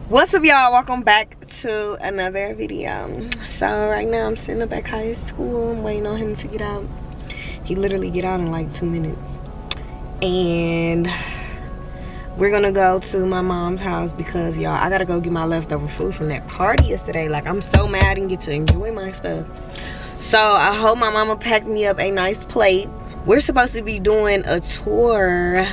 What's up, y'all? Welcome back to another video. So right now I'm sitting up at Kai's school. I'm waiting on him to get out. He literally get out in like 2 minutes, and we're gonna go to my mom's house because y'all, I gotta go get my leftover food from that party yesterday. Like, I'm so mad I didn't get to enjoy my stuff. So I hope my mama packed me up a nice plate. We're supposed to be doing a tour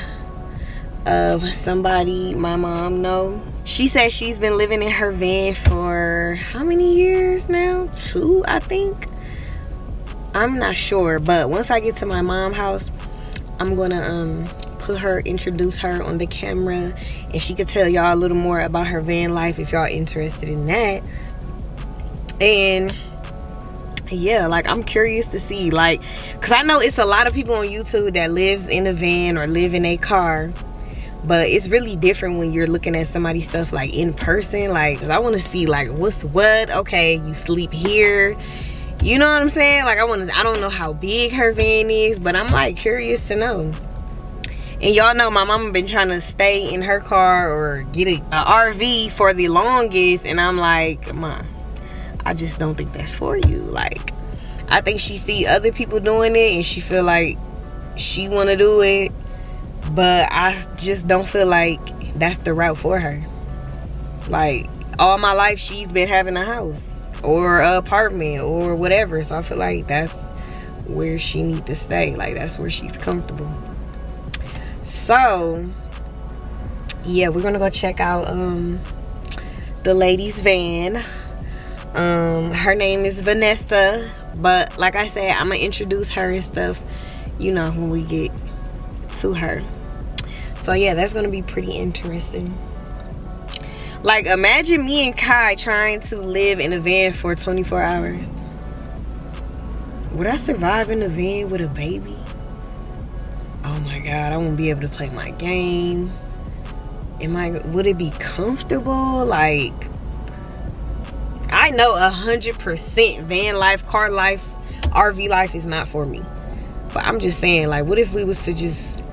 of somebody my mom know. She said she's been living in her van for how many years now? 2, I think. I'm not sure, but once I get to my mom's house, I'm gonna introduce her on the camera, and she could tell y'all a little more about her van life if y'all interested in that. And yeah, like, I'm curious to see, like, because I know it's a lot of people on YouTube that lives in a van or live in a car, but it's really different when you're looking at somebody's stuff like in person. Like, 'cause I want to see like what's what. Okay, you sleep here, you know what I'm saying? Like, I don't know how big her van is, but I'm like curious to know. And y'all know my mama been trying to stay in her car or get an RV for the longest, and I'm like, Ma, I just don't think that's for you. Like, I think she see other people doing it and she feel like she want to do it, but I just don't feel like that's the route for her. Like, all my life she's been having a house or an apartment or whatever, so I feel like that's where she need to stay. Like, that's where she's comfortable. So yeah, we're gonna go check out the lady's van. Her name is Vanessa, but like I said, I'm gonna introduce her and stuff, you know, when we get to her. So yeah, that's gonna be pretty interesting. Like, imagine me and Kai trying to live in a van for 24 hours. Would I survive in a van with a baby? Oh my God, I won't be able to play my game. Would it be comfortable? Like, I know 100% van life, car life, RV life is not for me. But I'm just saying, like, what if we was to just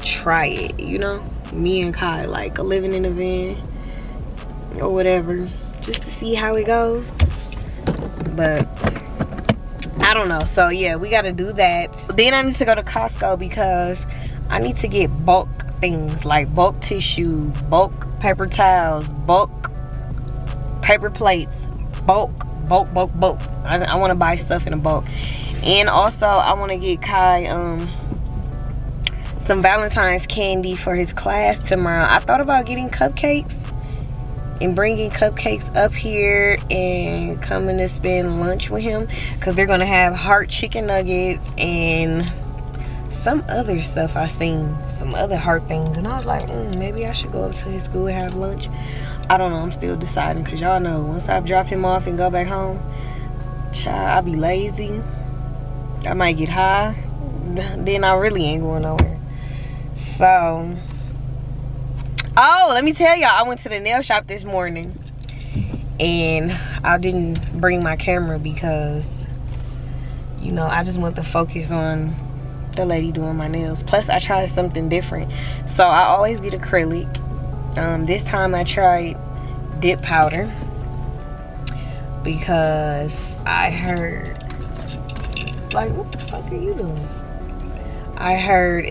try it, you know? Me and Kai, like, living in a van or whatever, just to see how it goes. But I don't know. So yeah, we gotta do that. Then I need to go to Costco because I need to get bulk things, like bulk tissue, bulk paper towels, bulk paper plates, bulk. I want to buy stuff in a bulk. And also I want to get Kai some Valentine's candy for his class tomorrow. I thought about getting cupcakes and bringing cupcakes up here and coming to spend lunch with him, because they're gonna have heart chicken nuggets and some other stuff. I seen some other heart things, and I was like, maybe I should go up to his school and have lunch. I don't know, I'm still deciding, because y'all know once I drop him off and go back home, child, I'll be lazy. I might get high, then I really ain't going nowhere. So, oh, let me tell y'all, I went to the nail shop this morning and I didn't bring my camera because, you know, I just want to focus on the lady doing my nails. Plus, I tried something different. So I always get acrylic. This time I tried dip powder because I heard, like, what the fuck are you doing? I heard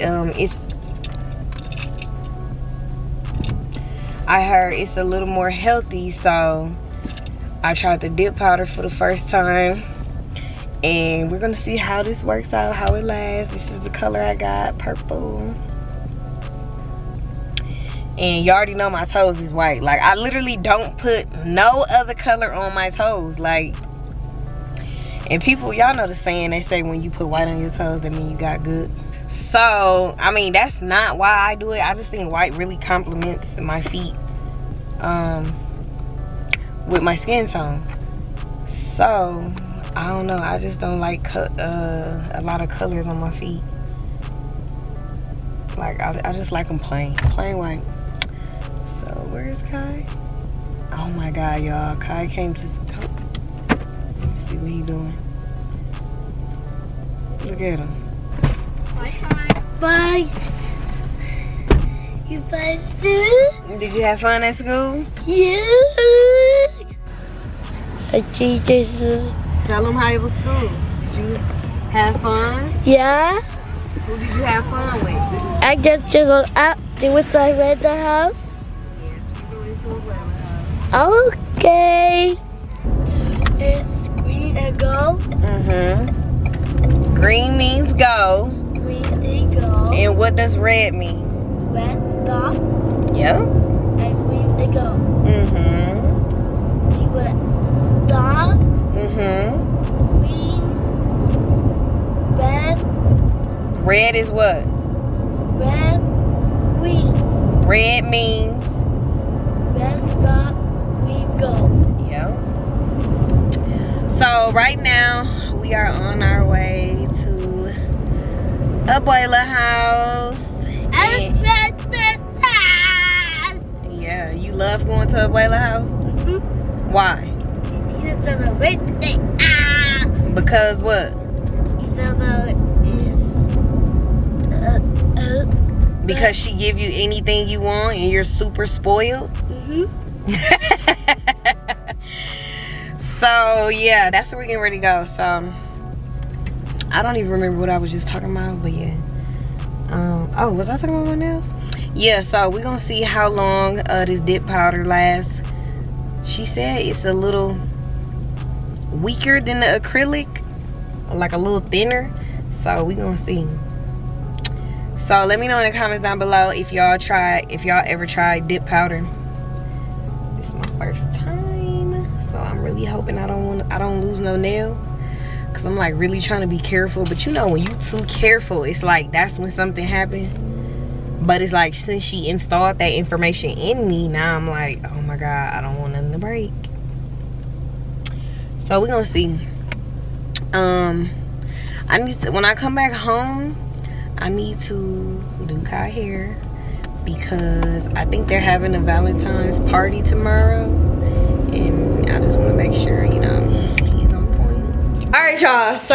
it's a little more healthy, so I tried the dip powder for the first time, and we're gonna see how this works out, how it lasts. This is the color I got, purple. And you already know my toes is white. Like, I literally don't put no other color on my toes. Like, and people, y'all know the saying, they say when you put white on your toes, that means you got good. So, I mean, that's not why I do it. I just think white really complements my feet with my skin tone. So, I don't know. I just don't like a lot of colors on my feet. Like, I just like them plain white. So, where's Kai? Oh my God, y'all. Kai came to... Let me see what he doing. Look at him. Bye, Kai. Bye. Did you have fun at school? Yeah. Tell them how it was school. Did you have fun? Yeah. Who did you have fun with? I just go out. They went to the house. Yes, we going to a warehouse. Okay. It's green and go. Green means go. Green they go. And what does red mean? Red stop. Yep. And green they go. You went stop. Green. Red. Red is what? Red. Green. Red means? Red stop. Green go. Yep. So right now we are on our way to a boiler house. Yeah, you love going to a boiler house? Why? Because what? Because she give you anything you want and you're super spoiled? So yeah, that's where we're getting ready to go. So I don't even remember what I was just talking about, but yeah. Oh, was I talking about something else? Yeah, so we're gonna see how long this dip powder lasts. She said it's a little weaker than the acrylic, like a little thinner. So we're gonna see. So let me know in the comments down below if y'all ever tried dip powder. This is my first time, so I'm really hoping I don't lose no nail, cause I'm like really trying to be careful. But you know, when you too careful, it's like that's when something happened. But it's like since she installed that information in me, now I'm like, oh my god, I don't want nothing to break. So we're gonna see. I need to, when I come back home, I need to do Kai hair, because I think they're having a Valentine's party tomorrow, and I just want to make sure, you know, he's on point. All right, y'all. So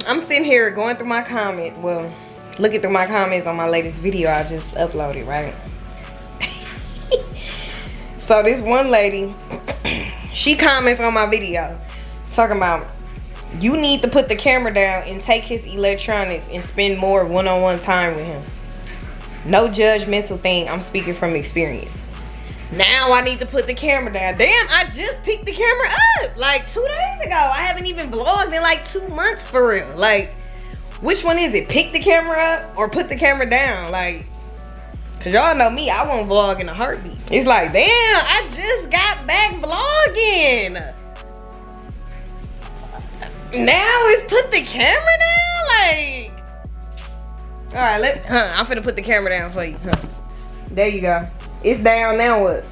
I'm sitting here going through my comments. Well, looking through my comments on my latest video I just uploaded, right? So this one lady, she comments on my video talking about, you need to put the camera down and take his electronics and spend more one-on-one time with him. No judgmental thing, I'm speaking from experience. Now I need to put the camera down. Damn, I just picked the camera up like 2 days ago. I haven't even vlogged in like 2 months for real. Like, which one is it? Pick the camera up or put the camera down? Like, cause y'all know me, I won't vlog in a heartbeat. It's like, damn, I just got back vlogging. Now it's put the camera down? Like, all right, I'm finna put the camera down for you. There you go. It's down, now what?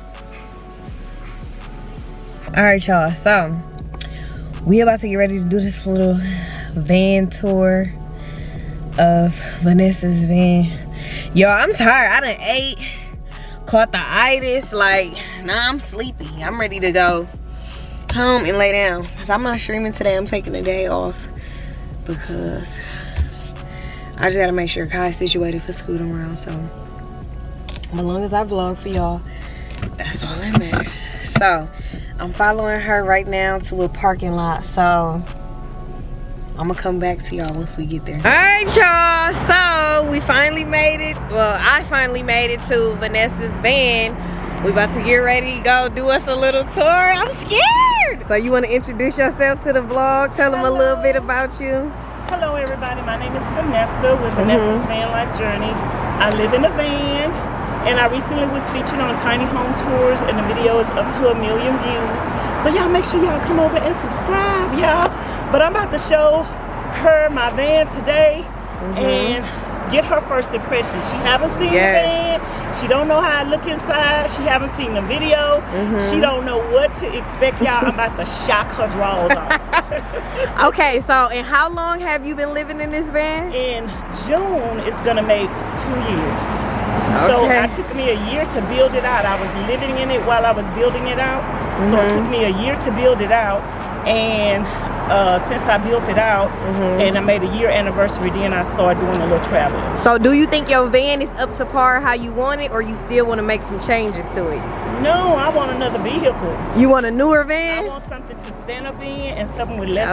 All right, y'all, so we about to get ready to do this little van tour of Vanessa'S van. Yo, I'm tired. I done ate, caught the itis. Like, now I'm sleepy. I'm ready to go home and lay down, because I'm not streaming today. I'm taking the day off because I just gotta make sure Kai's situated for school tomorrow. So as long as I vlog for y'all, that's all that matters. So I'm following her right now to a parking lot, so I'm gonna come back to y'all once we get there. All right, y'all, so we finally made it. Well, I finally made it to Vanessa'S van. We about to get ready to go do us a little tour. I'm scared. So you want to introduce yourself to the vlog? Tell them a little bit about you. Hello everybody, my name is Vanessa with Vanessa'S Van Life Journey. I live in a van, and I recently was featured on Tiny Home Tours, and the video is up to 1 million views. So y'all make sure y'all come over and subscribe, y'all. But I'm about to show her my van today and get her first impression. She haven't seen the van. She don't know how I look inside. She haven't seen the video. She don't know what to expect, y'all. I'm about to shock her drawers off. Okay, so and how long have you been living in this van? In June, it's gonna make 2 years. So it took me a year to build it out. I was living in it while I was building it out. So it took me a year to build it out. And since I built it out and I made a year anniversary, then I started doing a little traveling. So do you think your van is up to par how you want it, or you still want to make some changes to it? No, I want another vehicle. You want a newer van? I want something to stand up in and something with less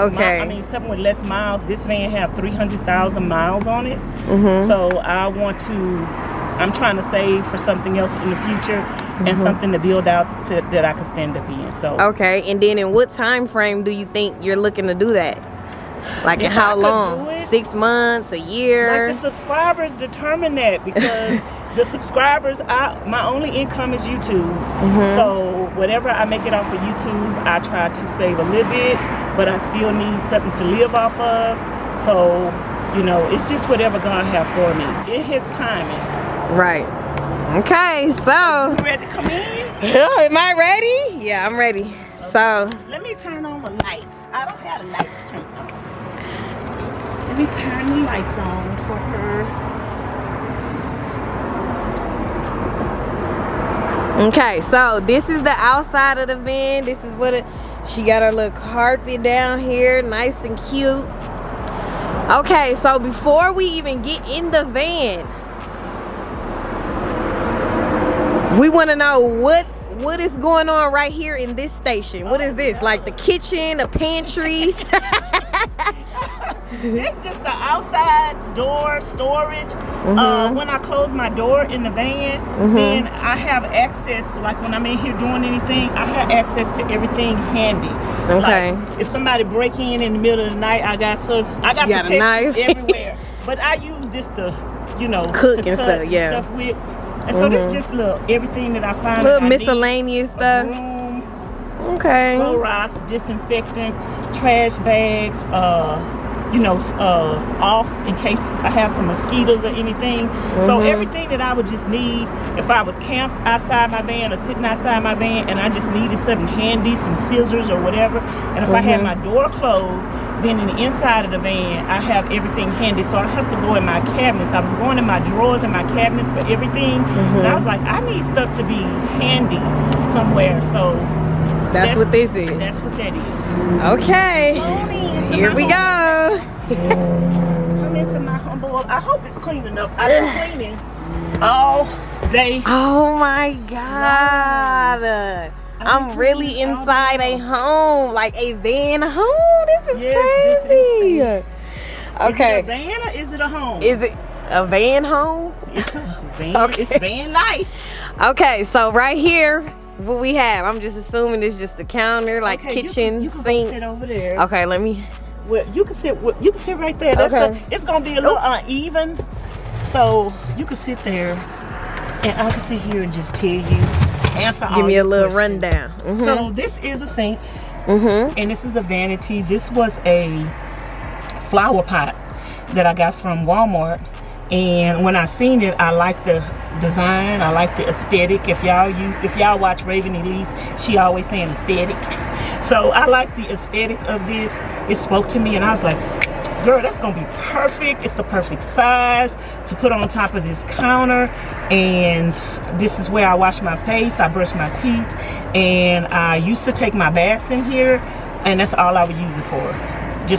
something with less miles. This van have 300,000 miles on it. So I'm trying to save for something else in the future and something to build out that I can stand up in. So okay, and then in what time frame do you think you're looking to do that? Like in how long? 6 months, a year? Like the subscribers determine that, because the subscribers, my only income is YouTube. So whatever I make it off of YouTube, I try to save a little bit, but I still need something to live off of. So, you know, it's just whatever God have for me. In His timing. Right. Okay, so. You ready to come in? Am I ready? Yeah, I'm ready. Okay. So. Let me turn on the lights. I don't have the lights turned on. Let me turn the lights on for her. Okay, so this is the outside of the van. This is what she got her little carpet down here, nice and cute. Okay, so before we even get in the van, we want to know what is going on right here in this station. What is this? Like the kitchen, a pantry? This just the outside door storage. When I close my door in the van, then I have access. Like when I'm in here doing anything, I have access to everything handy. Okay. Like if somebody break in the middle of the night, I got protection a knife everywhere. But I use this to, you know, cook and stuff. Yeah. Stuff with. And so this just everything that I find. Little miscellaneous stuff. Broom, okay. Clorox, disinfectant, trash bags, off in case I have some mosquitoes or anything. So everything that I would just need if I was camped outside my van or sitting outside my van and I just needed something handy, some scissors or whatever. And if I had my door closed, then in the inside of the van, I have everything handy. So I have to go in my cabinets. I was going in my drawers and my cabinets for everything. And I was like, I need stuff to be handy somewhere. So that's what this is. That's what that is. Okay. Here we go. Come into my humble. I hope it's clean enough. I've been cleaning all day. Oh my God. I'm really inside a home, like a van home. This is crazy. This is okay. Is it a van or is it a home? Is it a van home? It's a van. Okay. It's van life. Okay, so right here, what we have, I'm just assuming it's just a counter, like kitchen, you can sink. Sit over there. Okay, let me. Well, you can sit right there. That's it's gonna be a little uneven, so you can sit there, and I can sit here and just tell you. Give me a little rundown. So this is a sink, and this is a vanity. This was a flower pot that I got from Walmart, and when I seen it, I liked the design. I like the aesthetic. If y'all watch Raven Elise, she always saying aesthetic. So I like the aesthetic of this. It spoke to me, and I was like, girl, that's gonna be perfect. It's the perfect size to put on top of this counter. And this is where I wash my face, I brush my teeth, and I used to take my baths in here, and that's all I would use it for.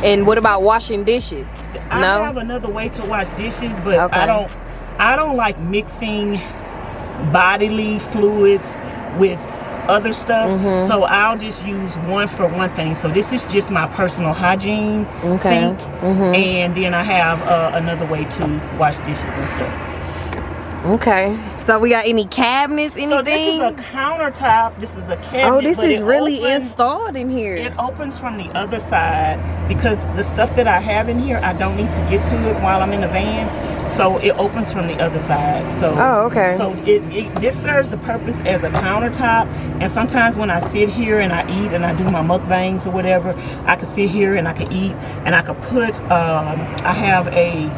And what about washing dishes? I have another way to wash dishes, but I don't like mixing bodily fluids with other stuff, so I'll just use one for one thing. So this is just my personal hygiene sink, and then I have another way to wash dishes and stuff. Okay, so we got any cabinets, anything? So this is a countertop. This is a cabinet. Oh, this is really installed in here. It opens from the other side because the stuff that I have in here, I don't need to get to it while I'm in the van. So it opens from the other side. So okay. So this serves the purpose as a countertop. And sometimes when I sit here and I eat and I do my mukbangs or whatever, I can sit here and I can eat and I can put. I have a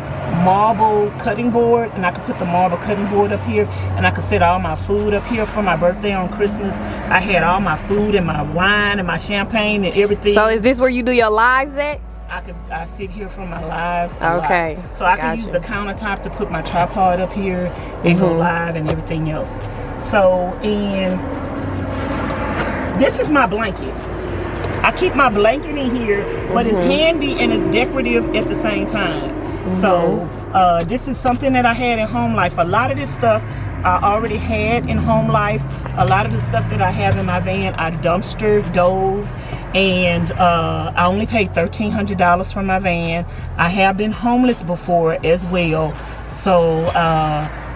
marble cutting board, and I could put the marble cutting board up here, and I could set all my food up here. For my birthday on Christmas, I had all my food and my wine and my champagne and everything. So is this where you do your lives at? I sit here for my lives. Okay. So I can use the countertop to put my tripod up here and go live and everything else. So, and this is my blanket. I keep my blanket in here, but it's handy and it's decorative at the same time. So this is something that I had in Home Life. A lot of this stuff I already had in Home Life. A lot of the stuff that I have in my van I dumpster dove, and I only paid $1,300 for my van. I have been homeless before as well, so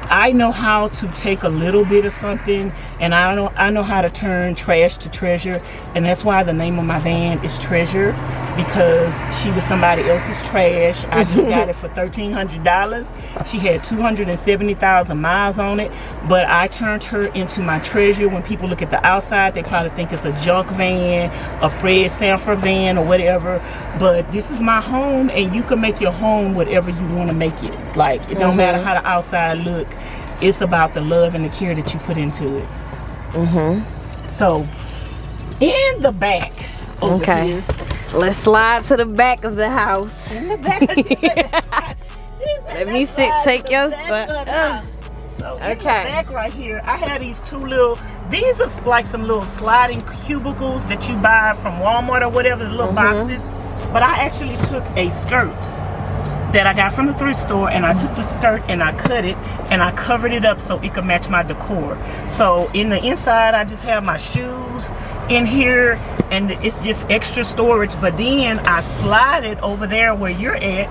I know how to take a little bit of something, and I know how to turn trash to treasure. And that's why the name of my van is Treasure, because she was somebody else's trash. I just got it for $1,300. She had 270,000 miles on it, but I turned her into my treasure. When people look at the outside, they probably think it's a junk van, a Fred Sanford van, or whatever. But this is my home, and you can make your home whatever you want to make it. Like, it don't matter how the outside look. It's about the love and the care that you put into it. So, in the back over here. Let's slide to the back of the house. In the back. Let me sit. Take your spot. So in the back right here, I have these two little. These are like some little sliding cubicles that you buy from Walmart or whatever, the little boxes. But I actually took a skirt that I got from the thrift store, and I took the skirt and I cut it and I covered it up so it could match my decor. So in the inside, I just have my shoes in here, and it's just extra storage. But then I slide it over there where you're at,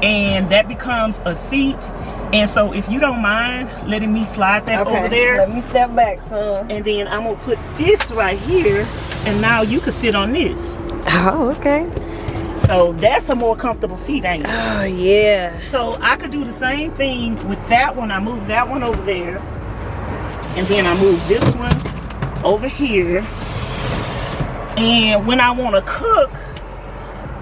and that becomes a seat. And so if you don't mind letting me slide that over there, let me step back, son. and then I'm gonna put this right here, and now you can sit on this. Oh, okay. So that's a more comfortable seat, ain't it? Oh, yeah. So I could do the same thing with that one. I move that one over there, and then I move this one over here. And when I want to cook,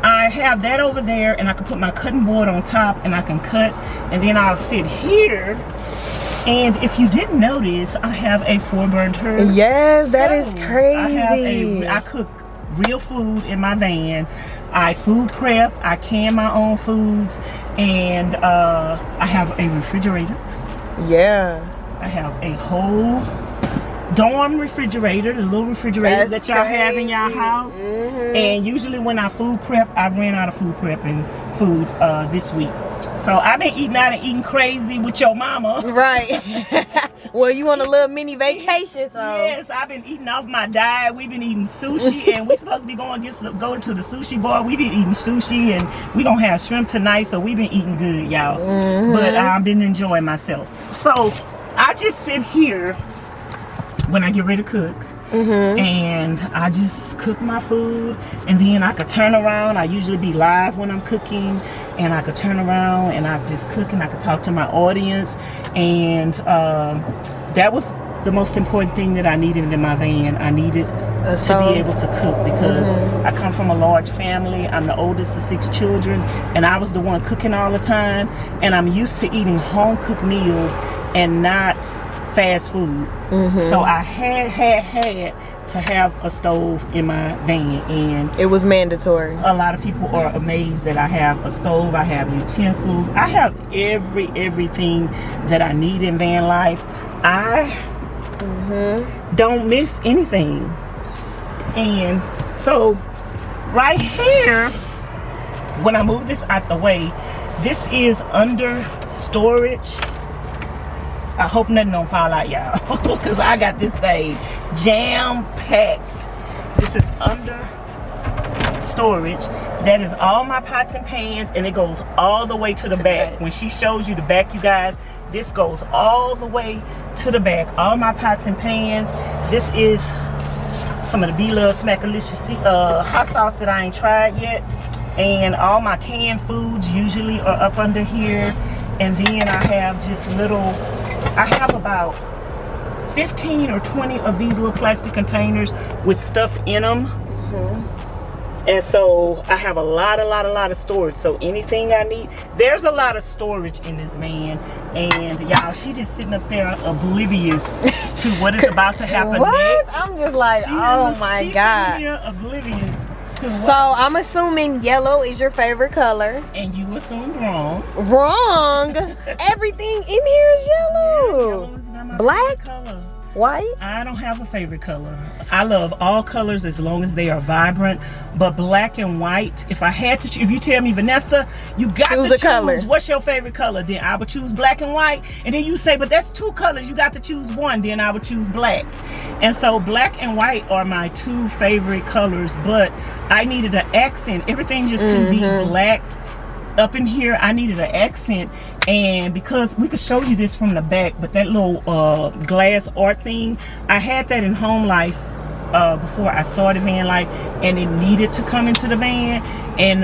I have that over there, and I can put my cutting board on top, and I can cut, and then I'll sit here. And if you didn't notice, I have a 4-burner. Yes, that is crazy. I cook real food in my van. I food prep, I can my own foods, and I have a refrigerator. Yeah. I have a whole dorm refrigerator, the little refrigerator that y'all have in y'all house. And usually when I food prep, I ran out of food prepping food this week. So I've been eating out and eating crazy with your mama. Right. Well, you on a little mini vacation, so. Yes, I've been eating off my diet. We've been eating sushi, and we're supposed to be going to the sushi bar. We've been eating sushi, and we're going to have shrimp tonight, so we've been eating good, y'all. But I've been enjoying myself. So I just sit here when I get ready to cook. And I just cook my food, and then I could turn around. I usually be live when I'm cooking, and I could turn around and I just cook, and I could talk to my audience. And that was the most important thing that I needed in my van. I needed to be able to cook, because I come from a large family. I'm the oldest of 6 children, and I was the one cooking all the time, and I'm used to eating home cooked meals and not fast food. So I had to have a stove in my van, and it was mandatory. A lot of people are amazed that I have a stove. I have utensils. I have everything that I need in van life. I don't miss anything. And so right here, when I move this out the way, this is under storage. I hope nothing don't fall out, y'all, because I got this thing jam-packed. This is under storage. That is all my pots and pans, and it goes all the way to the back. When she shows you the back, you guys, this goes all the way to the back. All my pots and pans. This is some of the B-Love Smackalicious hot sauce that I ain't tried yet. And all my canned foods usually are up under here. And then I have just little, I have about 15 or 20 of these little plastic containers with stuff in them. And so I have a lot of storage. So anything I need, there's a lot of storage in this van. And y'all, she just sitting up there oblivious to what is about to happen next. I'm just like, oh my God. She's here oblivious to so I'm assuming yellow is your favorite color. And you assumed wrong. Wrong. Everything in here is yellow. Yellow is not my Black? favorite color. White? I don't have a favorite color. I love all colors as long as they are vibrant. But black and white, if I had to, if you tell me, Vanessa, you got to choose color. What's your favorite color? Then I would choose black and white. And then you say, but that's 2 colors. You got to choose one. Then I would choose black. And so black and white are my 2 favorite colors. But I needed an accent. Everything just couldn't be black. Up in here, I needed an accent. And because we could show you this from the back, but that little glass art thing, I had that in Home Life before I started Van Life, and it needed to come into the van. And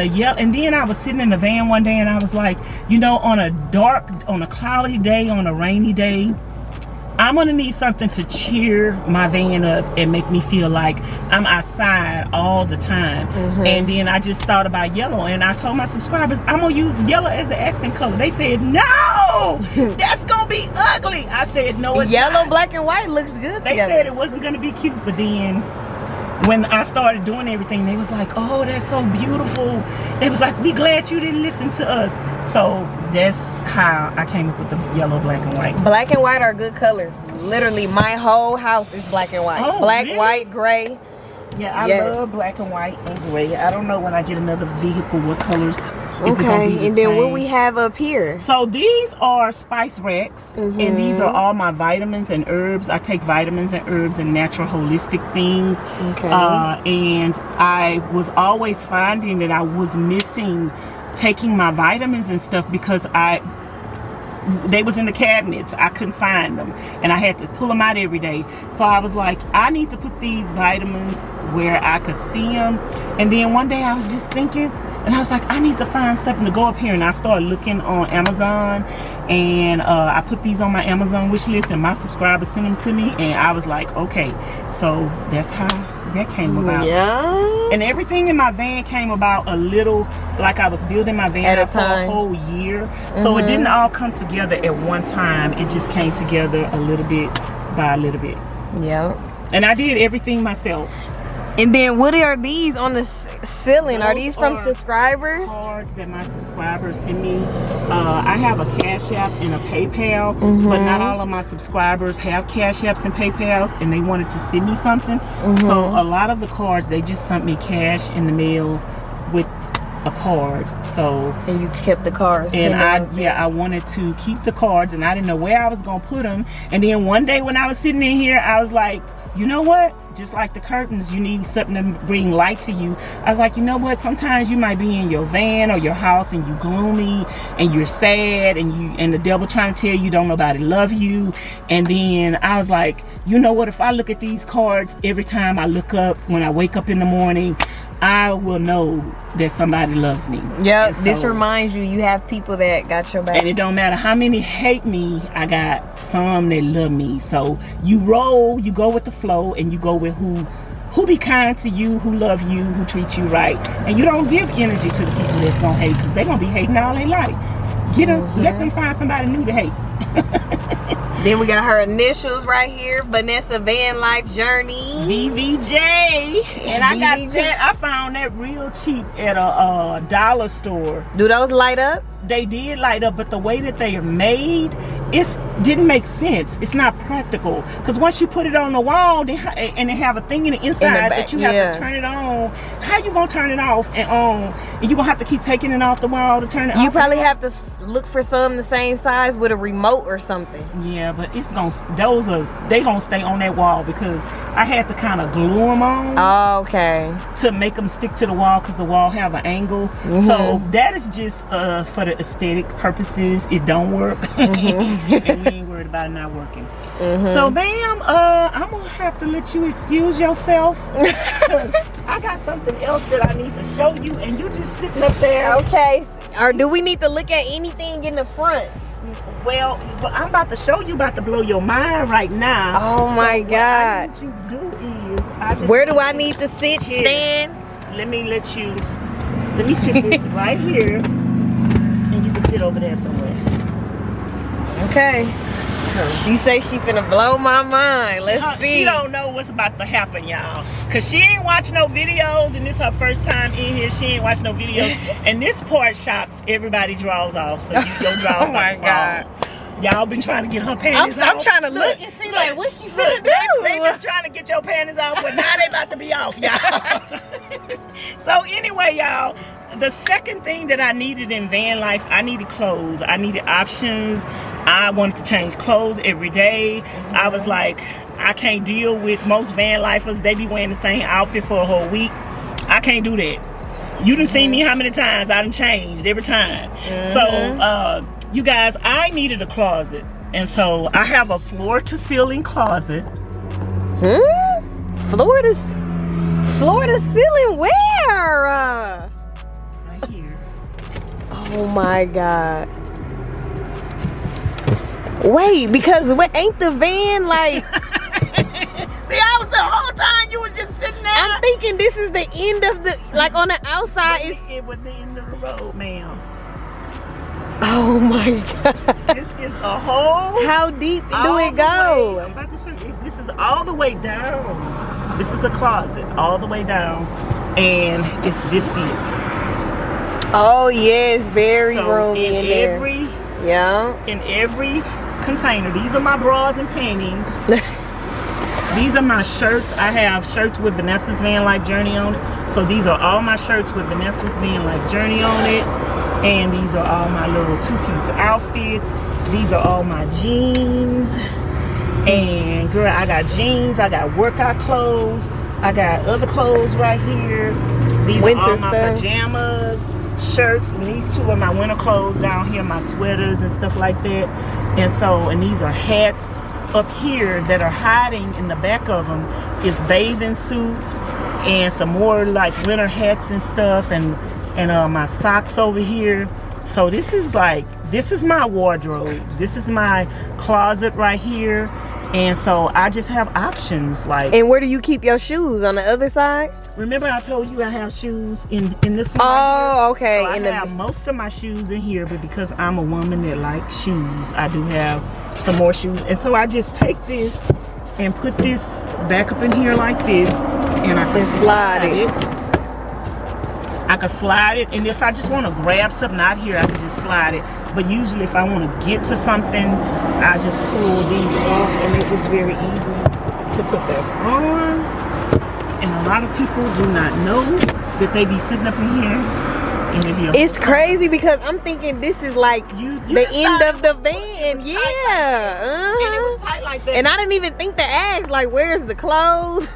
then I was sitting in the van one day and I was like, you know, on a cloudy day, on a rainy day, I'm gonna need something to cheer my van up and make me feel like I'm outside all the time. And then I just thought about yellow, and I told my subscribers I'm gonna use yellow as the accent color. They said, no, that's gonna be ugly. I said, no, it's yellow, not. Black and white looks good They together. said it wasn't gonna be cute, but then when I started doing everything, they was like, oh, that's so beautiful. They was like, we glad you didn't listen to us. So that's how I came up with the yellow, black, and white. Black and white are good colors. Literally, my whole house is black and white. Oh, black, really? white, gray. Yeah, I love black and white and gray. I don't know when I get another vehicle what colors is it gonna be the and then same. what we have up here? So these are spice racks, and these are all my vitamins and herbs. I take vitamins and herbs and natural holistic things. Okay. And I was always finding that I was missing taking my vitamins and stuff because they was in the cabinets. I couldn't find them, and I had to pull them out every day. So I was like, I need to put these vitamins where I could see them. And then one day I was just thinking, and I was like, I need to find something to go up here. And I started looking on Amazon, and I put these on my Amazon wish list, and my subscribers sent them to me. And I was like, okay, so that's how that came about. Yeah. And everything in my van came about a little, like I was building my van At a for a time. whole year. So it didn't all come together at one time. It just came together a little bit by a little bit. Yeah. And I did everything myself. And then what are these on the ceiling? Are these from subscribers? Cards that my subscribers send me. I have a Cash App and a PayPal, but not all of my subscribers have Cash Apps and PayPals, and they wanted to send me something. So a lot of the cards, they just sent me cash in the mail with a card. So And you kept the cards. and I wanted to keep the cards, and I didn't know where I was gonna put them. And then one day when I was sitting in here, I was like, you know what? Just like the curtains, you need something to bring light to you. I was like, you know what? Sometimes you might be in your van or your house and you gloomy and you're sad, and the devil trying to tell you don't nobody love you. And then I was like, you know what? If I look at these cards every time I look up, when I wake up in the morning, I will know that somebody loves me. Yep. And so, This reminds you have people that got your back. and it don't matter how many hate me, I got some that love me. So you go with the flow, and you go with who be kind to you, who love you, who treat you right. And you don't give energy to the people that's gonna hate, because they're gonna be hating all they like. Let them find somebody new to hate. Then we got her initials right here, Vanessa Van Life Journey. VVJ. And I got VVJ. that. I found that real cheap at a dollar store. Do those light up? They did light up, but the way that they are made, it didn't make sense. It's not practical, because once you put it on the wall, and they have a thing in the inside back, that you have to turn it on, how you gonna turn it off and on? And you gonna have to keep taking it off the wall to turn it off. You probably have to look for some the same size with a remote or something. Yeah, but it's they gonna stay on that wall, because I had to kind of glue them on. Oh, okay. To make them stick to the wall, because the wall have an angle. So that is just for the aesthetic purposes. It don't work. And we ain't worried about it not working. So ma'am, I'm gonna have to let you excuse yourself, because I got something else that I need to show you, and you just sitting up there. Okay. Or do we need to look at anything in the front? Well, I'm about to show you, about to blow your mind right now. Oh my God. What I need you to do is, Where do I need to sit, Here. stand? Let me sit this right here, and you can sit over there somewhere. Okay. She say she finna blow my mind. Let's see. She don't know what's about to happen, y'all, because she ain't watched no videos, and this her first time in here. She ain't watched no videos, and this part shocks everybody draws off, so your draws Oh my God. Y'all been trying to get her panties off. I'm trying to look and see like what she finna do. They been trying to get your panties off, but now they about to be off, y'all. So anyway, y'all, the second thing that I needed in van life, I needed clothes. I needed options. I wanted to change clothes every day. I was like, I can't deal with most van lifers. They be wearing the same outfit for a whole week. I can't do that. You done seen me how many times I done changed every time. So you guys, I needed a closet, and so I have a floor to ceiling closet. Floor to ceiling where? Right here. Oh my God. Wait, because what ain't the van like? See, I was the whole time you were just sitting there. I'm thinking this is the end of the, like on the outside. It was the end of the road, ma'am. Oh my God. This is a hole. How deep do it go? I'm about to show you. This is all the way down. This is a closet all the way down, and it's this deep. Oh yes, very roomy in there. In every container. These are my bras and panties. These are my shirts. I have shirts with Vanessa'S Van Life Journey on it. So these are all my shirts with Vanessa'S Van Life Journey on it. And these are all my little two-piece outfits. These are all my jeans. And girl, I got jeans. I got workout clothes. I got other clothes right here. These are all my pajamas, shirts, and these two are my winter clothes down here, my sweaters and stuff like that. And these are hats up here that are hiding in the back of them is bathing suits and some more like winter hats and stuff, and my socks over here. So this is my wardrobe. This is my closet right here. And so I just have options like. And where do you keep your shoes? On the other side? Remember I told you I have shoes in this one. Oh, okay. So I have most of my shoes in here, but because I'm a woman that likes shoes, I do have some more shoes. And so I just take this and put this back up in here like this, and I can slide it. I can slide it, and if I just want to grab something out here, I can just slide it. But usually if I want to get to something, I just pull these off, and they're just very easy to put that on. And a lot of people do not know that they be sitting up in here. And they be it's crazy because I'm thinking this is like the end of the van. Yeah. And it was tight like that. And I didn't even think to ask, like, where's the clothes?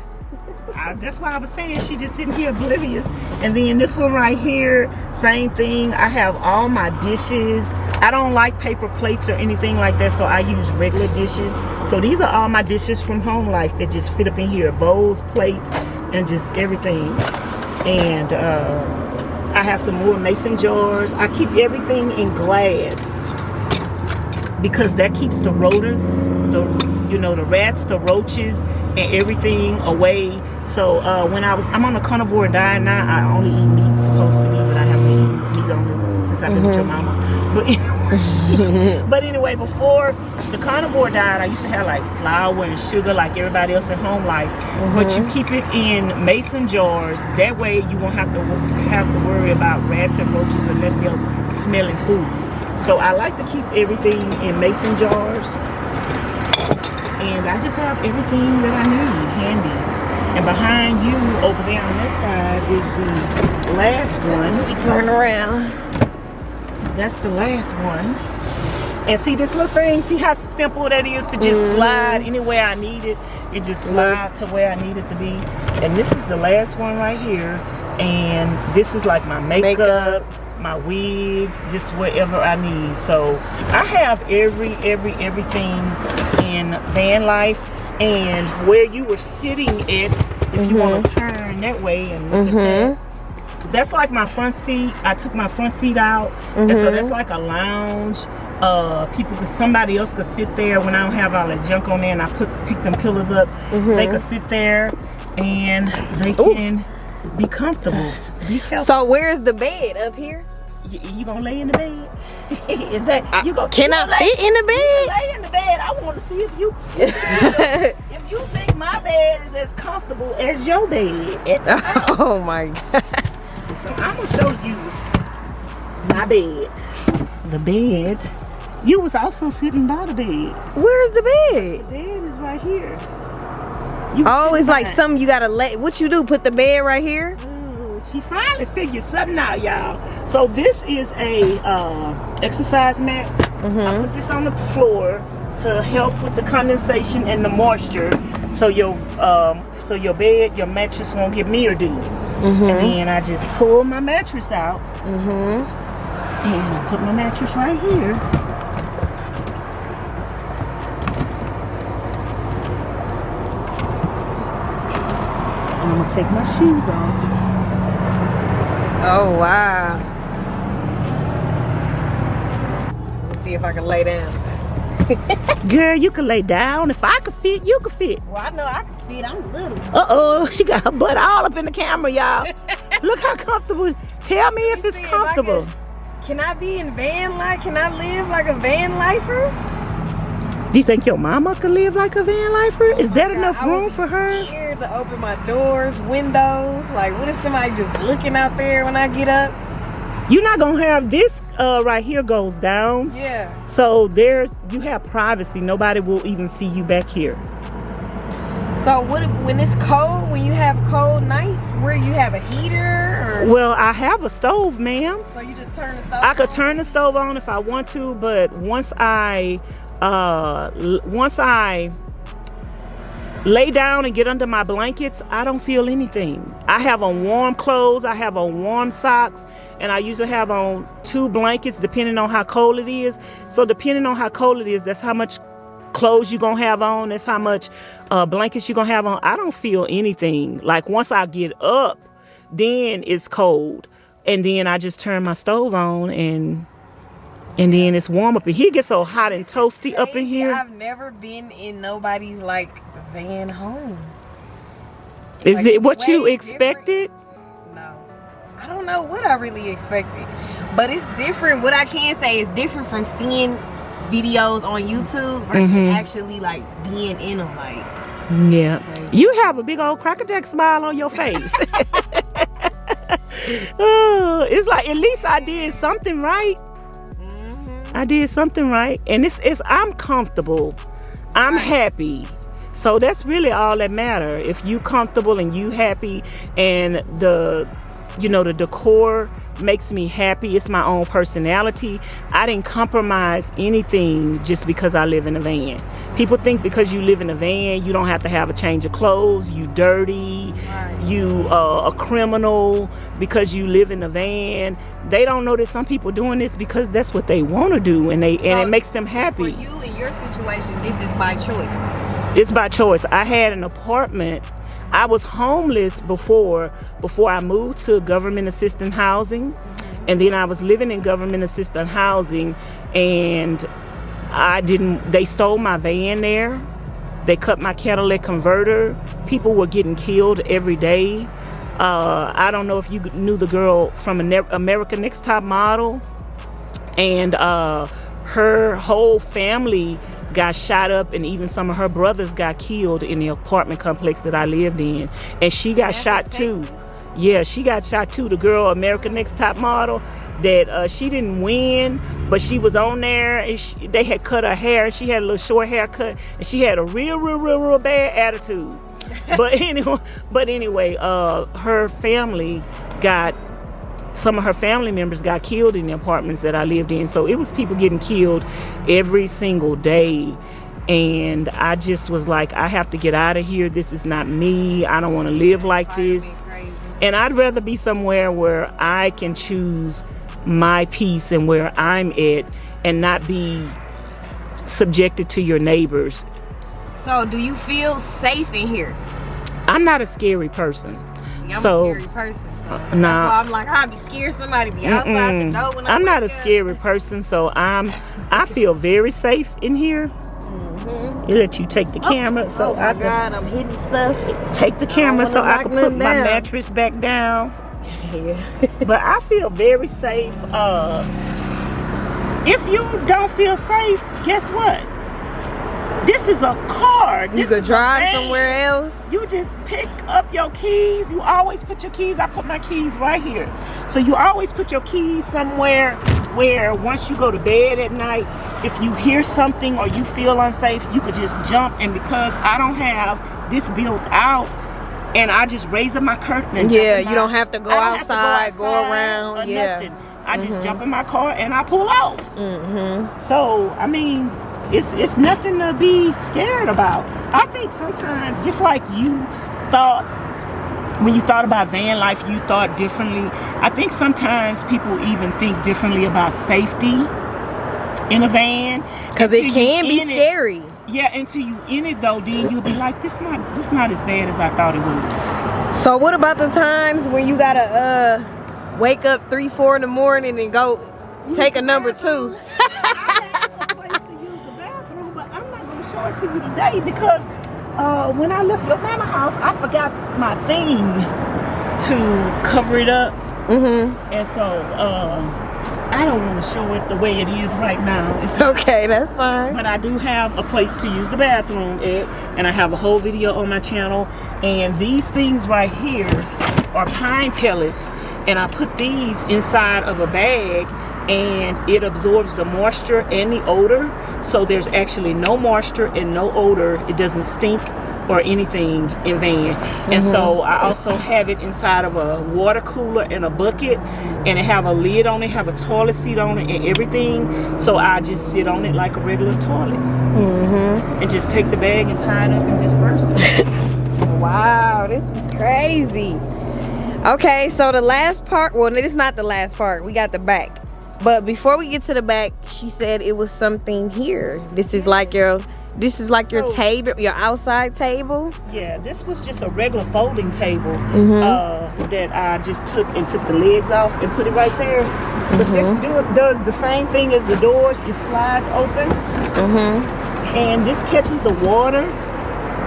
That's why I was saying she just sitting here oblivious. And then this one right here, same thing. I have all my dishes. I don't like paper plates or anything like that, so I use regular dishes. So these are all my dishes from Home Life that just fit up in here. Bowls, plates, and just everything. And I have some more mason jars. I keep everything in glass because that keeps the rodents, the rats, the roaches, and everything away. So when I'm on a carnivore diet now, I only eat meat supposed to be, but I haven't eaten meat only since I've been with your mama. But anyway, before the carnivore diet, I used to have like flour and sugar like everybody else in Home Life. But you keep it in mason jars. That way you won't have to worry about rats and roaches or nothing else smelling food. So I like to keep everything in mason jars. And I just have everything that I need handy. And behind you, over there on this side, is the last one. Let me turn around. That's the last one. And see this little thing? See how simple that is to just slide anywhere I need it? It just slides to where I need it to be. And this is the last one right here. And this is like my makeup, my wigs, just whatever I need. So I have everything in van life. And where you were sitting at, if you want to turn that way and look at that, that's like my front seat. I took my front seat out, and so that's like a lounge. Somebody else could sit there when I don't have all that junk on there, and I pick them pillows up. They could sit there, and they can be comfortable. Be careful. So where's the bed? Up here? You gonna lay in the bed? Is that you gonna? Can I fit in the bed? You can lay in the bed. I want to see if you. If you think my bed is as comfortable as your bed at the house. Oh my God. So I'm gonna show you my bed. The bed You was also sitting by the bed. Where's the bed? The bed is right here. Oh, it's like something you gotta let. What you do? Put the bed right here? Ooh, she finally figured something out, y'all. So this is a exercise mat. I put this on the floor to help with the condensation and the moisture, so your bed, your mattress won't get mildew. And then I just pull my mattress out, and I put my mattress right here. I'm gonna take my shoes off. Oh wow. Let's see if I can lay down. Girl, you can lay down. If I could fit, you could fit. Well, I know I can fit. I'm little. Uh-oh, she got her butt all up in the camera, y'all. Look how comfortable. Tell me if it's comfortable. Can I be in van life? Can I live like a van lifer? Do you think your mama could live like a van lifer? Is that enough room for her? I'm scared to open my doors, windows. Like, what if somebody just looking out there when I get up? You're not gonna have this right here goes down. Yeah. So you have privacy. Nobody will even see you back here. So when it's cold, when you have cold nights, where you have a heater? Or? Well, I have a stove, ma'am. So you just turn the stove on? I could turn the stove on if I want to, but once I lay down and get under my blankets, I don't feel anything. I have on warm clothes, I have on warm socks, and I usually have on 2 blankets depending on how cold it is. So depending on how cold it is, that's how much clothes you're gonna have on, that's how much blankets you're gonna have on. I don't feel anything. Like once I get up, then it's cold, and then I just turn my stove on, and then it's warm up in here. It gets so hot and toasty up in here. I've never been in nobody's like van home. Is it what you expected? No, I don't know what I really expected, but it's different. What I can say is different from seeing videos on YouTube versus actually like being in them. Like, yeah, you have a big old crocodile smile on your face. Oh, it's like at least I did something right. I did something right, and I'm comfortable. I'm happy. So that's really all that matters. If you comfortable and you happy, and the decor makes me happy, it's my own personality. I didn't compromise anything just because I live in a van. People think because you live in a van, you don't have to have a change of clothes, you dirty, you a criminal because you live in a van. They don't know that some people doing this because that's what they want to do, and it makes them happy. For you in your situation, this is by choice. It's by choice. I had an apartment. I was homeless before I moved to government assistance housing, and then I was living in government assistance housing, and they stole my van there. They cut my catalytic converter. People were getting killed every day. I don't know if you knew the girl from American Next Top Model, and her whole family got shot up, and even some of her brothers got killed in the apartment complex that I lived in, and she got shot too. Yeah, she got shot too. The girl, American Next Top Model, that she didn't win, but she was on there, and they had cut her hair, and she had a little short haircut, and she had a real bad attitude. But anyway, some of her family members got killed in the apartments that I lived in. So it was people getting killed every single day. And I just was like, I have to get out of here. This is not me. I don't want to live like this. And I'd rather be somewhere where I can choose my peace and where I'm at, and not be subjected to your neighbors. So do you feel safe in here? I'm not a scary person. I'm a scary person. So that's why I'm like, I'd be scared somebody be outside the door when I'm not a scary person, so I feel very safe in here. It let you take the camera, so my God, I'm hitting stuff. Take the camera so I can put my mattress back down. Yeah. But I feel very safe. If you don't feel safe, guess what? This is a car. You could drive somewhere else. You just pick up your keys. You always put your keys. I put my keys right here. So you always put your keys somewhere where once you go to bed at night, if you hear something or you feel unsafe, you could just jump. And because I don't have this built out, and I just raise up my curtain and you don't have to go outside, go around, nothing. I just jump in my car and I pull off. So I mean, it's nothing to be scared about. I think sometimes, just like you thought when you thought about van life, you thought differently. I think sometimes people even think differently about safety in a van, because it can be scary. Yeah, until you in it though, then you'll be like, this not as bad as I thought it was. So what about the times when you gotta wake up 3-4 in the morning and go take a number 2? I have a place to use the bathroom, but I'm not gonna show it to you today because when I left your mama house, I forgot my thing to cover it up. And so I don't want to show it the way it is right now. Okay, that's fine. But I do have a place to use the bathroom at, and I have a whole video on my channel. And these things right here are pine pellets, and I put these inside of a bag, and it absorbs the moisture and the odor. So there's actually no moisture and no odor. It doesn't stink or anything in van. And so I also have it inside of a water cooler and a bucket, and it have a lid on it, have a toilet seat on it and everything. So I just sit on it like a regular toilet and just take the bag and tie it up and disperse it. Wow, this is crazy. Okay, so the last part, well, it's not the last part, we got the back. But before we get to the back, she said it was something here. This is like your table, your outside table. Yeah, this was just a regular folding table that I just took and took the legs off and put it right there. But this does the same thing as the doors. It slides open, and this catches the water.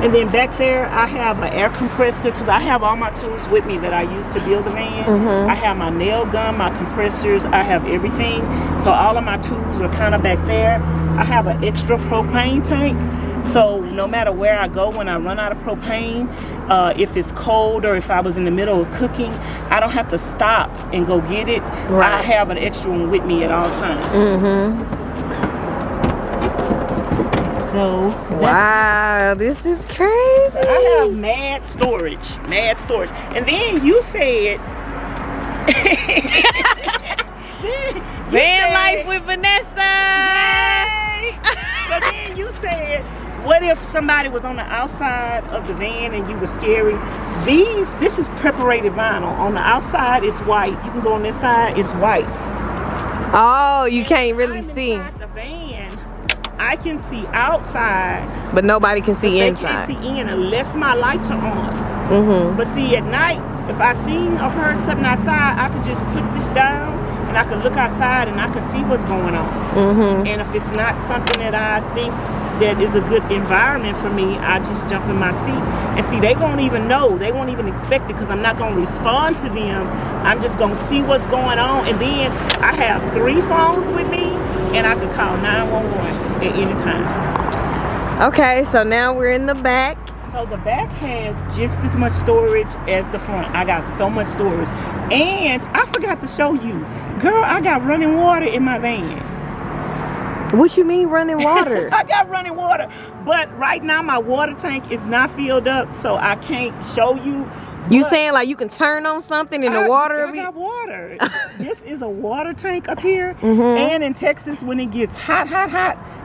And then back there, I have an air compressor because I have all my tools with me that I use to build the van. I have my nail gun, my compressors, I have everything. So all of my tools are kind of back there. I have an extra propane tank. So no matter where I go, when I run out of propane, if it's cold or if I was in the middle of cooking, I don't have to stop and go get it. Right. I have an extra one with me at all times. So wow, this is crazy. I have mad storage. And then you said van life with Vanessa. Yay. So then you said, what if somebody was on the outside of the van and you were scary? This is perforated vinyl. On the outside it's white. You can go on this side, it's white. Oh, you can't really see. The van, I can see outside, but nobody can see inside. They can't see in unless my lights are on. But see, at night, if I seen or heard something outside, I could just put this down and I could look outside and I could see what's going on. And if it's not something that I think that is a good environment for me, I just jump in my seat. And see, they won't even know. They won't even expect it because I'm not going to respond to them. I'm just going to see what's going on. And then I have 3 phones with me, and I could call 911 at any time. Okay, so now we're in the back. So the back has just as much storage as the front. I got so much storage. And I forgot to show you. Girl, I got running water in my van. What you mean running water? I got running water. But right now my water tank is not filled up, so I can't show you. You saying like you can turn on something and the water? I got water. This is a water tank up here. And in Texas, when it gets hot,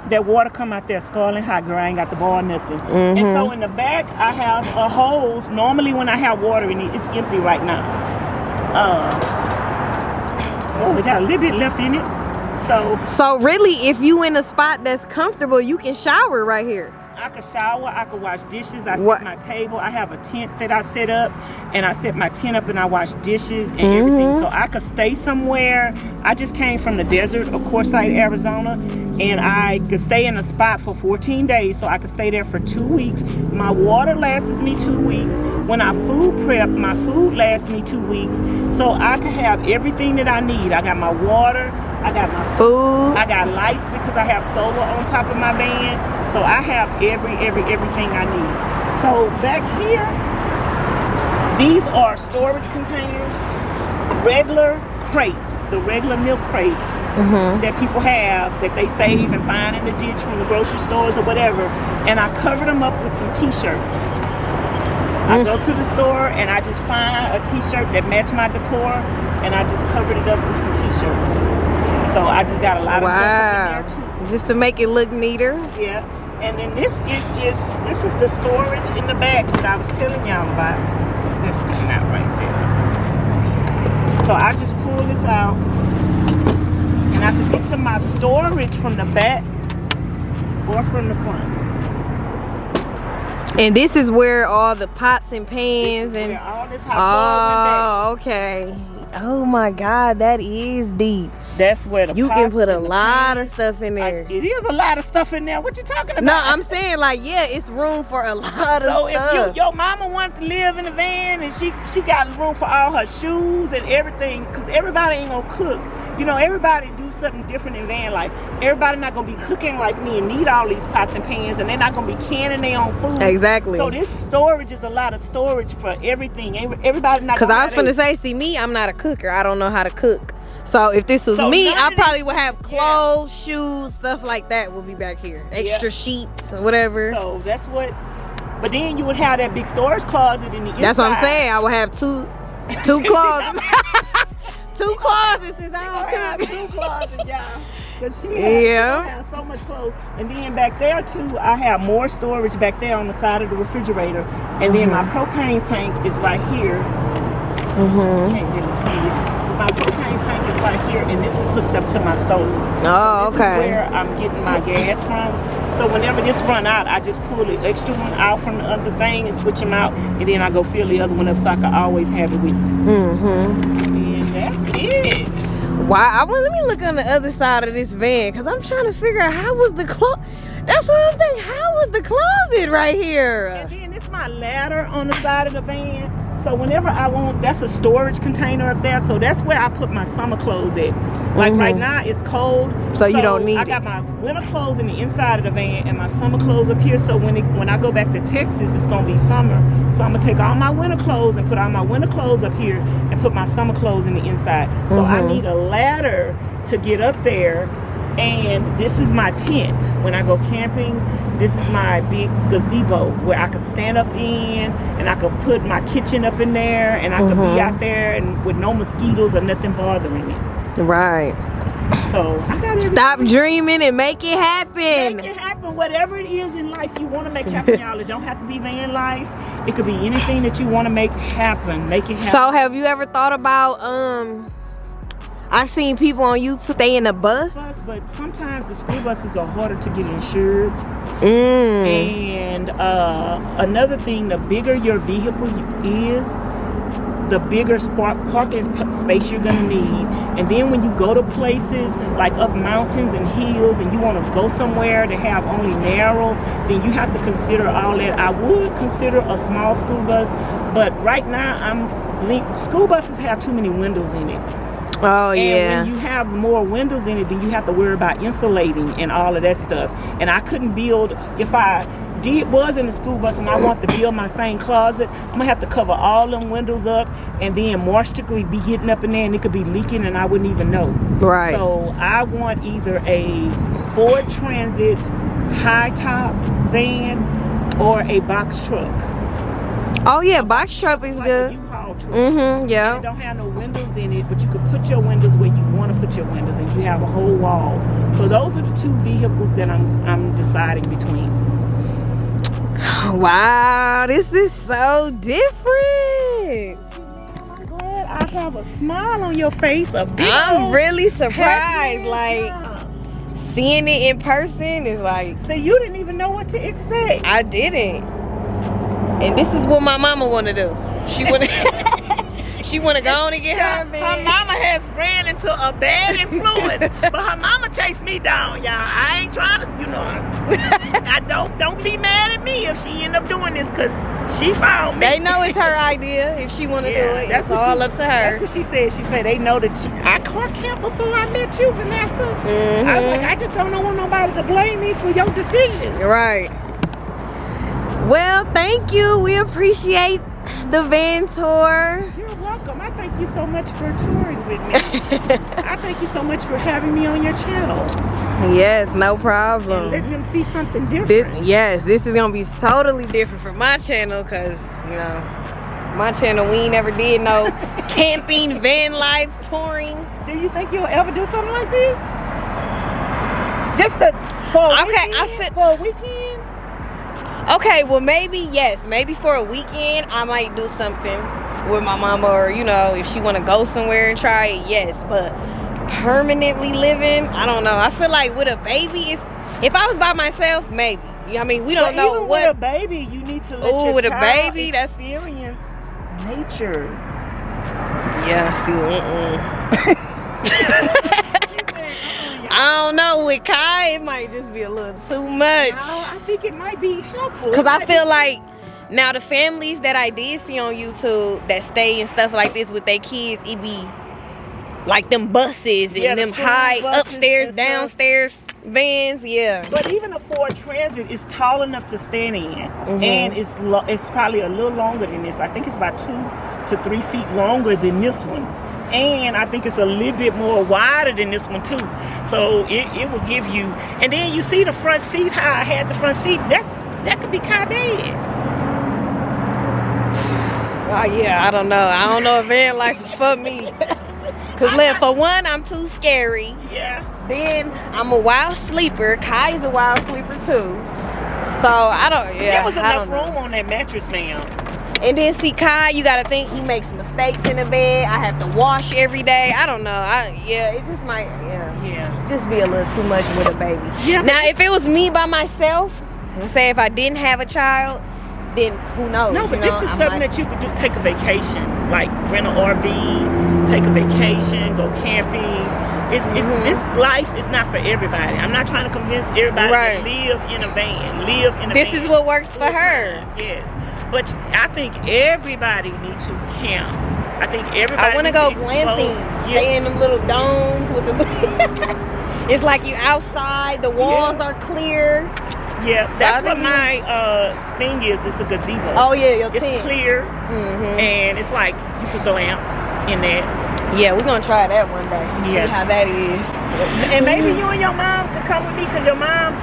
that water come out there scalding hot. Girl, I ain't got the ball, nothing. And so in the back, I have a hose. Normally when I have water in it, it's empty right now. Oh, it got a little bit left in it. So really, if you in a spot that's comfortable, you can shower right here. I could shower, I could wash dishes, I set my table, I have a tent that I set up, and I set my tent up and I wash dishes and everything, so I could stay somewhere. I just came from the desert of Corsite, Arizona, and I could stay in a spot for 14 days, so I could stay there for 2 weeks. My water lasts me 2 weeks. When I food prep, my food lasts me 2 weeks, so I could have everything that I need. I got my water, I got my food, I got lights because I have solar on top of my van, so I have everything I need. So back here, these are storage containers. regular crates, the regular milk crates that people have that they save and find in the ditch from the grocery stores or whatever, and I cover them up with some t-shirts. I go to the store and I just find a t-shirt that match my decor, and I just covered it up with some t-shirts. So I just got a lot of stuff in there too. Just to make it look neater. Yeah. And then this is the storage in the back that I was telling y'all about. It's this sticking out right there. So I just pull this out, and I can get to my storage from the back or from the front. And this is where all the pots and pans and all this hot went back. Okay. Oh my God, that is deep. That's where you can put a lot of stuff in there. It is a lot of stuff in there. What you talking about? No, I'm saying like, yeah, it's room for a lot of stuff. So if your mama wanted to live in a van and she got room for all her shoes and everything, because everybody ain't gonna cook. You know, everybody do something different in van life. Everybody not gonna be cooking like me and need all these pots and pans, and they're not gonna be canning their own food. Exactly. So this storage is a lot of storage for everything. Everybody not. Because I was gonna say, see me, I'm not a cooker. I don't know how to cook. So if this was me, I probably would have clothes, shoes, stuff like that will be back here. Extra sheets, whatever. So that's what. But then you would have that big storage closet in the inside. That's what I'm saying. I would have two closets. Two closets is all good. Two closets, y'all. Because she has so much clothes. And then back there too, I have more storage back there on the side of the refrigerator. And then my propane tank is right here. You can't really see it. My propane tank is right here, and this is hooked up to my stove. Oh, so this is where I'm getting my gas from. So whenever this run out, I just pull the extra one out from the other thing and switch them out, and then I go fill the other one up so I can always have it with me. And that's it. Wow, let me look on the other side of this van, because I'm trying to figure out how was the closet. That's what I'm thinking. How was the closet right here? And then it's my ladder on the side of the van. So whenever I want, that's a storage container up there. So that's where I put my summer clothes at. Like right now, it's cold. So you don't need I got my winter clothes in the inside of the van and my summer clothes up here. So when I go back to Texas, it's going to be summer. So I'm going to take all my winter clothes and put all my winter clothes up here and put my summer clothes in the inside. So I need a ladder to get up there. And this is my tent. When I go camping, this is my big gazebo where I can stand up in, and I can put my kitchen up in there, and I can be out there and with no mosquitoes or nothing bothering me. Right. So I got stop dreaming and make it happen. Make it happen. Whatever it is in life you want to make happen, y'all. It don't have to be van life. It could be anything that you want to make happen. Make it happen. So have you ever thought about I've seen people on YouTube stay in a bus. But sometimes the school buses are harder to get insured. And another thing, the bigger your vehicle is, the bigger parking space you're gonna need. And then when you go to places like up mountains and hills and you want to go somewhere to have only narrow, then you have to consider all that. I would consider a small school bus, but right now school buses have too many windows in it. Oh, and yeah. when you have more windows in it, then you have to worry about insulating and all of that stuff. And I couldn't build, if I was in the school bus and I want to build my same closet, I'm gonna have to cover all them windows up, and then moisture could be getting up in there and it could be leaking and I wouldn't even know. Right. So I want either a Ford Transit high top van or a box truck. Oh yeah, box truck is good. Yeah. It don't have no windows in it, but you can put your windows where you want to put your windows, and you have a whole wall. So those are the two vehicles that I'm deciding between. Wow, this is so different. I'm glad I have a smile on your face. I'm really surprised. Like seeing it in person is like. So you didn't even know what to expect. I didn't. And this is what my mama want to do. She want to go on and get her man. Her mama has ran into a bad influence, but her mama chased me down, y'all. I ain't trying to, I don't be mad at me if she end up doing this, because she found me. They know it's her idea. If she want to do it, that's all up to her. That's what she said. She said they know that I car camped before I met you, Vanessa. I was like, I just don't want nobody to blame me for your decision. Right. Well, thank you. We appreciate the van tour. You're welcome. I thank thank you so much for touring with me. I thank you so much for having me on your channel. Yes, no And problem. letting them see something different. This is gonna be totally different from my channel, cause you know, my channel we ain't never did no camping, van life, touring. Do you think you'll ever do something like this? Just for a weekend? For a weekend? Okay, well maybe yes, maybe for a weekend I might do something with my mama, or you know, if she want to go somewhere and try it, yes. But permanently living, I don't know. I feel like with a baby, if I was by myself, maybe. You know what I mean? We don't know even what. With a baby, you need to let your with a child baby, experience nature. Yeah, see, I don't know, with Kai it might just be a little too much. No, I think it might be helpful. Cause I feel like now the families that I did see on YouTube that stay and stuff like this with their kids, it be like them buses and them high upstairs, downstairs vans, yeah. But even a Ford Transit is tall enough to stand in, and it's probably a little longer than this. I think it's about 2 to 3 feet longer than this one. And I think it's a little bit more wider than this one too. So it will give you, and then you see the front seat, how I had the front seat, that could be kind of bad. Oh yeah, I don't know if van life is for me. Cause for one, I'm too scary. Yeah. Then I'm a wild sleeper. Kai's a wild sleeper too. So I don't, There was enough room on that mattress, ma'am. And then see Kai, you gotta think he makes mistakes in the bed. I have to wash every day. I don't know. It just might, just be a little too much with a baby. Yeah. Now, if it was me by myself, and say if I didn't have a child, then who knows? No, but this is something that you could do. Take a vacation, like rent an RV, take a vacation, go camping. This life is not for everybody. I'm not trying to convince everybody to live in a van, This is what works for her. Yes. But I think everybody needs to camp. I think everybody. I want to go glamping. Stay in them little domes with the. It's like you outside. The walls are clear. Yeah, that's what my thing is. It's a gazebo. Oh yeah, your tent. It's clear, and it's like you could glamp in there. Yeah, we're gonna try that one day. Yeah. See how that is. And maybe you and your mom could come with me, because your mom.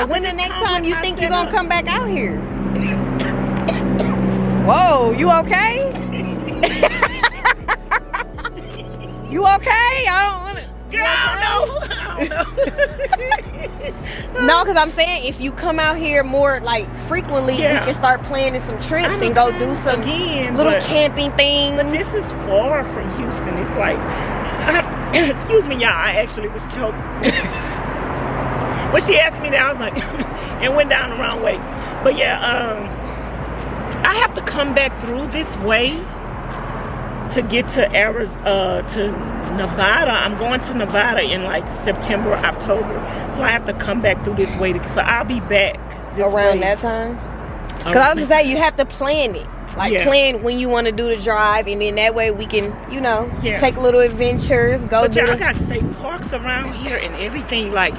When the next time you think you're gonna come back out here? Whoa, you okay? You okay? I don't wanna. Girl, I don't know. No, because I'm saying if you come out here more like frequently, we can start planning some trips and go do some little camping things. But this is far from Houston. It's like, excuse me, y'all. I actually was joking. When she asked me that, I was like, and went down the wrong way. But yeah, I have to come back through this way to get to Nevada. I'm going to Nevada in like September, October. So I have to come back through this way. So I'll be back around that time. Because I was gonna say, you have to plan it. Like plan when you want to do the drive, and then that way we can, you know, take little adventures. But y'all got state parks around here and everything. Like,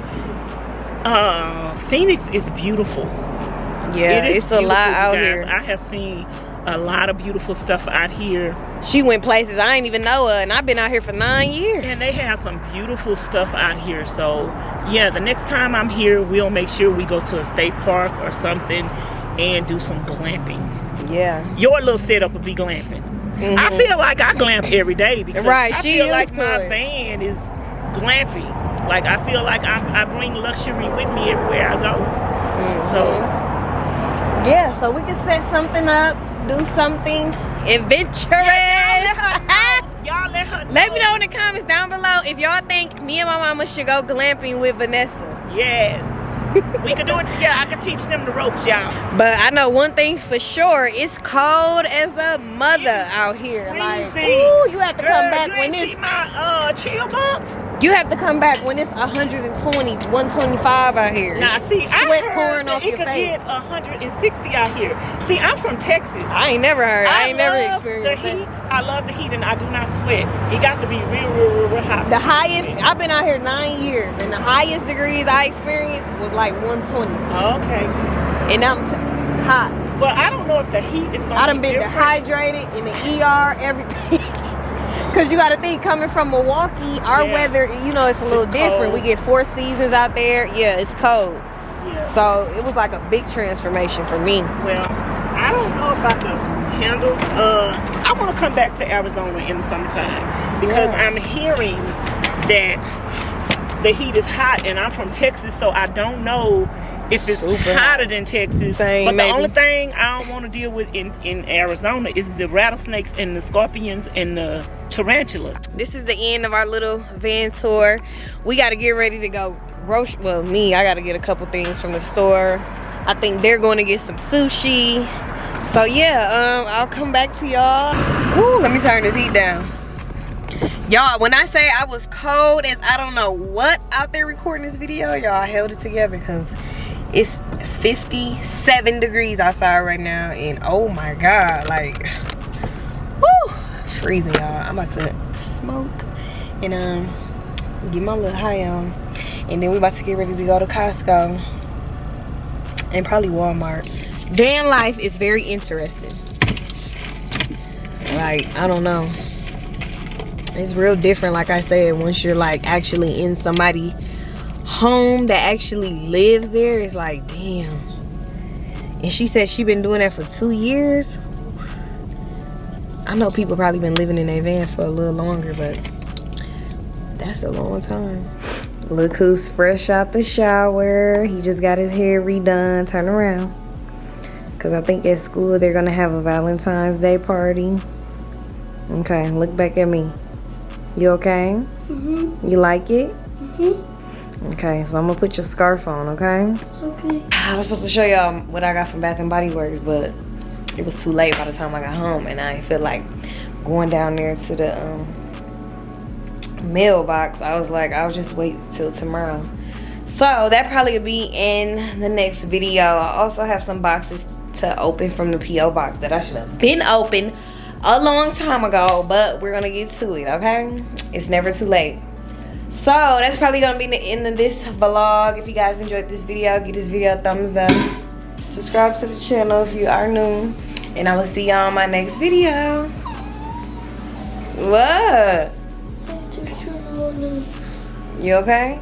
Phoenix is beautiful. Yeah, it's a lot out here. I have seen a lot of beautiful stuff out here. She went places I ain't even know of, and I've been out here for 9 years. And they have some beautiful stuff out here. So yeah, the next time I'm here, we'll make sure we go to a state park or something and do some glamping. Yeah. Your little setup would be glamping. I feel like I glamp every day, because I feel like my van is glamping. Like I feel like I bring luxury with me everywhere I go. So yeah, so we can set something up, do something adventurous. Y'all let her know. Let me know in the comments down below if y'all think me and my mama should go glamping with Vanessa. Yes. We can do it together. I can teach them the ropes, y'all. But I know one thing for sure, it's cold as a mother out here. Like, ooh, you have to come back when it's my chill bumps. You have to come back when it's 120, 125 out here. Nah, see, sweat pouring off your face. It could get 160 out here. See, I'm from Texas. I ain't never heard. I ain't never experienced the heat. I love the heat, and I do not sweat. It got to be real hot. The highest, I've been out here 9 years, and the highest degrees I experienced was like 120. Okay. And hot. Well, I don't know if the heat is gonna I done be been different. dehydrated in the ER, everything. Cause you gotta think, coming from Milwaukee, our weather, you know, it's a little different. We get 4 seasons out there. Yeah, it's cold. Yeah. So it was like a big transformation for me. Well, I don't know if I could handle. I want to come back to Arizona in the summertime because I'm hearing that the heat is hot, and I'm from Texas, so I don't know if it's hotter than Texas. But the only thing I don't want to deal with in Arizona is the rattlesnakes and the scorpions and the tarantula. This is the end of our little van tour. We got to get ready to go. Well, me, I got to get a couple things from the store. I think they're going to get some sushi. So yeah, I'll come back to y'all. Ooh, let me turn this heat down. Y'all, when I say I was cold as I don't know what out there recording this video, y'all, I held it together because it's 57 degrees outside right now, and oh my god, like, woo, it's freezing, y'all. I'm about to smoke and get my little high on, and then we're about to get ready to go to Costco and probably Walmart. Van life is very interesting. Like, I don't know, it's real different. Like I said, once you're like actually in somebody's home that actually lives there, it's like, damn. And she said she been doing that for 2 years. I know people probably been living in their van for a little longer, but that's a long time. Look who's fresh out the shower. He just got his hair redone. Turn around, because I think at school they're gonna have a Valentine's Day party. Okay, look back at me. You okay? Mm-hmm. You like it? Mm-hmm. Okay, so I'm gonna put your scarf on, okay? Okay. I was supposed to show y'all what I got from Bath and Body Works, but it was too late by the time I got home, and I feel like going down there to the mailbox. I was like, I'll just wait till tomorrow. So that probably will be in the next video. I also have some boxes to open from the P.O. box that I should have been open a long time ago, but we're gonna get to it, okay? It's never too late. So that's probably gonna be the end of this vlog. If you guys enjoyed this video, give this video a thumbs up. Subscribe to the channel if you are new, and I will see y'all on my next video. What? You okay?